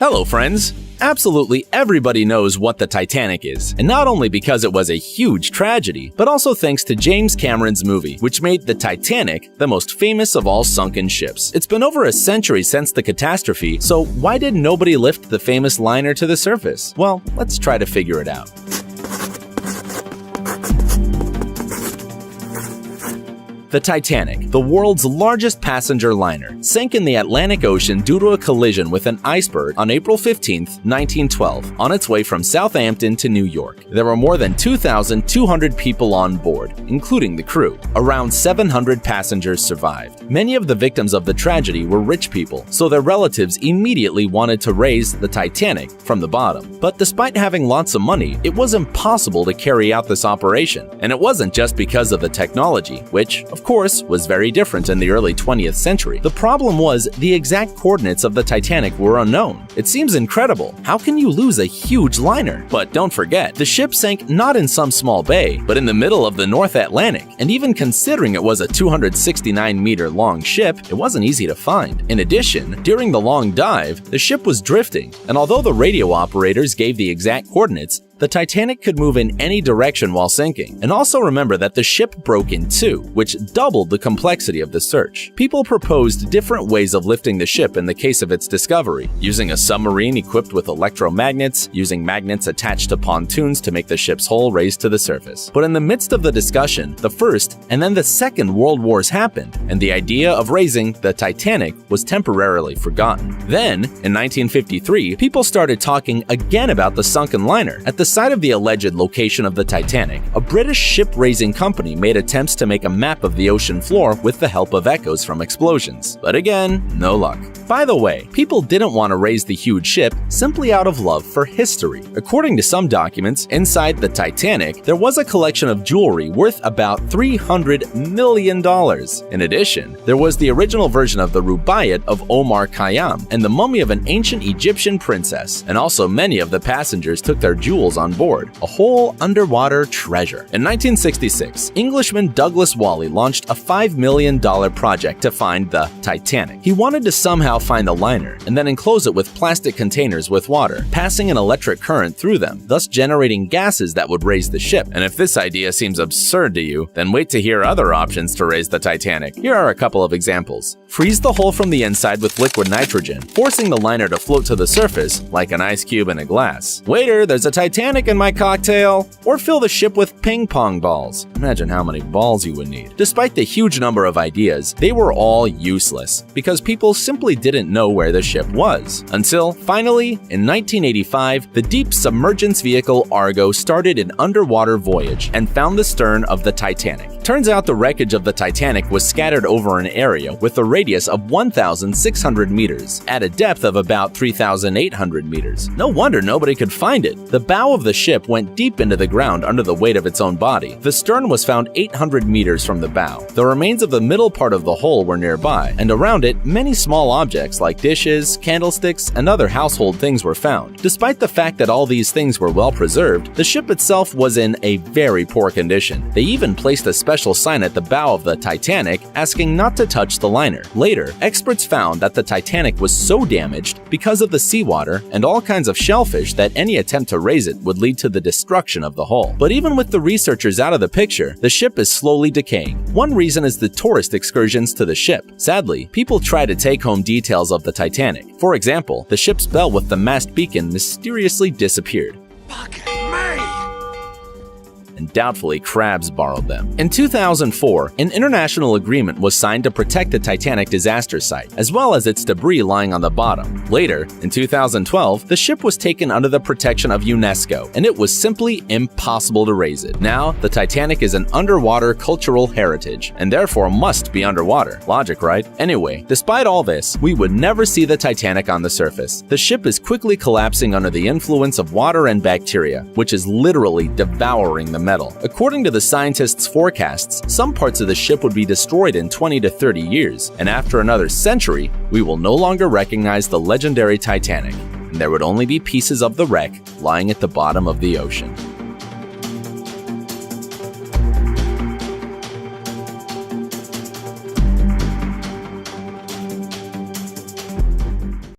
Hello, friends! Absolutely everybody knows what the Titanic is, and not only because it was a huge tragedy, but also thanks to James Cameron's movie, which made the Titanic the most famous of all sunken ships. It's been over a century since the catastrophe, so why did nobody lift the famous liner to the surface? Well, let's try to figure it out. The Titanic, the world's largest passenger liner, sank in the Atlantic Ocean due to a collision with an iceberg on April 15, 1912, on its way from Southampton to New York. There were more than 2,200 people on board, including the crew. Around 700 passengers survived. Many of the victims of the tragedy were rich people, so their relatives immediately wanted to raise the Titanic from the bottom. But despite having lots of money, it was impossible to carry out this operation. And it wasn't just because of the technology, which, of course, was very different in the early 20th century. The problem was the exact coordinates of the Titanic were unknown. It seems incredible. How can you lose a huge liner? But don't forget, the ship sank not in some small bay, but in the middle of the North Atlantic. And even considering it was a 269-meter long ship, it wasn't easy to find. In addition, during the long dive, the ship was drifting, and although the radio operators gave the exact coordinates, the Titanic could move in any direction while sinking. And also remember that the ship broke in two, which doubled the complexity of the search. People proposed different ways of lifting the ship in the case of its discovery, using a submarine equipped with electromagnets, using magnets attached to pontoons to make the ship's hull raise to the surface. But in the midst of the discussion, the First and then the Second World Wars happened, and the idea of raising the Titanic was temporarily forgotten. Then, in 1953, people started talking again about the sunken liner. At the site of the alleged location of the Titanic, a British ship-raising company made attempts to make a map of the ocean floor with the help of echoes from explosions. But again, no luck. By the way, people didn't want to raise the huge ship simply out of love for history. According to some documents, inside the Titanic, there was a collection of jewelry worth about $300 million. In addition, there was the original version of the Rubaiyat of Omar Khayyam and the mummy of an ancient Egyptian princess, and also many of the passengers took their jewels on board, a whole underwater treasure. In 1966, Englishman Douglas Wally launched a $5 million project to find the Titanic. He wanted to somehow find the liner and then enclose it with plastic containers with water, passing an electric current through them, thus generating gases that would raise the ship. And if this idea seems absurd to you, then wait to hear other options to raise the Titanic. Here are a couple of examples. Freeze the hull from the inside with liquid nitrogen, forcing the liner to float to the surface like an ice cube in a glass. Waiter, there's a Titanic in my cocktail. Or fill the ship with ping pong balls. Imagine how many balls you would need. Despite the huge number of ideas, they were all useless because people simply didn't know where the ship was. Until, finally, in 1985, the deep submergence vehicle Argo started an underwater voyage and found the stern of the Titanic. Turns out the wreckage of the Titanic was scattered over an area with a radius of 1,600 meters at a depth of about 3,800 meters. No wonder nobody could find it. The bow of the ship went deep into the ground under the weight of its own body. The stern was found 800 meters from the bow. The remains of the middle part of the hull were nearby, and around it, many small objects like dishes, candlesticks, and other household things were found. Despite the fact that all these things were well preserved, the ship itself was in a very poor condition. They even placed a special sign at the bow of the Titanic asking not to touch the liner. Later, experts found that the Titanic was so damaged because of the seawater and all kinds of shellfish that any attempt to raise it would lead to the destruction of the hull. But even with the researchers out of the picture, the ship is slowly decaying. One reason is the tourist excursions to the ship. Sadly, people try to take home details of the Titanic. For example, the ship's bell with the mast beacon mysteriously disappeared. And doubtfully crabs borrowed them. In 2004, an international agreement was signed to protect the Titanic disaster site, as well as its debris lying on the bottom. Later, in 2012, the ship was taken under the protection of UNESCO, and it was simply impossible to raise it. Now, the Titanic is an underwater cultural heritage, and therefore must be underwater. Logic, right? Anyway, despite all this, we would never see the Titanic on the surface. The ship is quickly collapsing under the influence of water and bacteria, which is literally devouring the metal. According to the scientists' forecasts, some parts of the ship would be destroyed in 20 to 30 years, and after another century, we will no longer recognize the legendary Titanic, and there would only be pieces of the wreck lying at the bottom of the ocean.